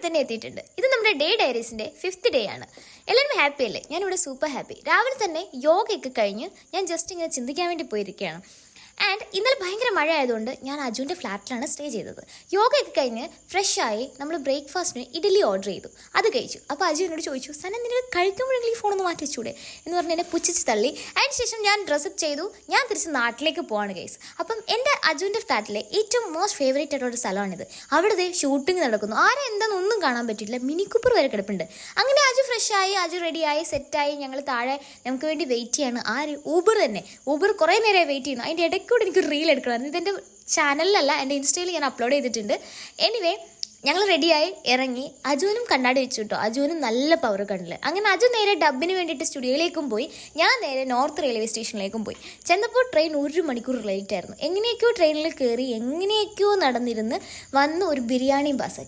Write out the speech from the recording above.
തന്നെ എത്തിയിട്ടുണ്ട്. ഇത് നമ്മുടെ ഡേ ഡയറീസിൻ്റെ 5th ഡേ ആണ്. എല്ലാവരും ഹാപ്പി അല്ലേ? ഞാനിവിടെ സൂപ്പർ ഹാപ്പി. രാവിലെ തന്നെ യോഗയൊക്കെ കഴിഞ്ഞ് ഞാൻ ജസ്റ്റ് ഇങ്ങനെ ചിന്തിക്കാൻ വേണ്ടി പോയിരിക്കുകയാണ്. ആൻഡ് ഇന്നലെ ഭയങ്കര മഴ ആയതുകൊണ്ട് ഞാൻ അജുവിൻ്റെ ഫ്ലാറ്റിലാണ് സ്റ്റേ ചെയ്തത്. യോഗയൊക്കെ കഴിഞ്ഞ് ഫ്രഷായി നമ്മൾ ബ്രേക്ക്ഫാസ്റ്റിന് ഇഡ്ഡലി ഓർഡർ ചെയ്തു. അത് കഴിച്ചു. അപ്പോൾ അജു എന്നോട് ചോദിച്ചു, സന നിനക്ക് കഴിക്കുമ്പോഴെങ്കിലും ഈ ഫോണൊന്ന് മാറ്റി വെച്ചൂടെ എന്ന് പറഞ്ഞ് എന്നെ പുച്ഛിച്ച് തള്ളി. അതിന് ശേഷം ഞാൻ ഡ്രസ്സപ്പ് ചെയ്തു. ഞാൻ തിരിച്ച് നാട്ടിലേക്ക് പോവാണ് ഗൈസ്. അപ്പം എൻ്റെ അജുവിൻ്റെ ഫ്ലാറ്റിലെ ഏറ്റവും മോസ്റ്റ് ഫേവറേറ്റ് ആയിട്ടുള്ള സ്ഥലമാണിത്. അവിടെ ഷൂട്ടിംഗ് നടക്കുന്നു. ആരെ എന്താണെന്ന് ഒന്നും കാണാൻ പറ്റില്ല. മിനി കൂപ്പർ വരെ കിടപ്പുണ്ട്. അങ്ങനെ അജു ഫ്രഷായി, അജു റെഡിയായി, സെറ്റായി. ഞങ്ങൾ താഴെ നമുക്ക് വേണ്ടി വെയിറ്റ് ചെയ്യാണ്. ഊബർ തന്നെ. ഊബർ കുറേ നേരമായി വെയിറ്റ് ചെയ്യുന്നു. അതിൻ്റെ ഇടയ്ക്കൂടെ എനിക്ക് റീൽ എടുക്കണമായിരുന്നു. ഇതെൻ്റെ ചാനലിലല്ല, എൻ്റെ ഇൻസ്റ്റയിൽ ഞാൻ അപ്ലോഡ് ചെയ്തിട്ടുണ്ട്. എനിവേ ഞങ്ങൾ റെഡിയായി ഇറങ്ങി. അജുവിനും കണ്ണാടി വെച്ചു കേട്ടോ. അജുവിനും നല്ല പവർ കണ്ടില്ല. അങ്ങനെ അജു നേരെ ഡബിന് വേണ്ടിയിട്ട് സ്റ്റുഡിയോയിലേക്കും പോയി. ഞാൻ നേരെ നോർത്ത് റെയിൽവേ സ്റ്റേഷനിലേക്കും പോയി. ചെന്നപ്പോൾ ട്രെയിൻ 1 മണിക്കൂർ ലേറ്റ് ആയിരുന്നു. എങ്ങനെയൊക്കെയോ ട്രെയിനിൽ കയറി എങ്ങനെയൊക്കെയോ നടന്നിരുന്ന് വന്ന് ഒരു ബിരിയാണിയും പാസ്സാക്കി.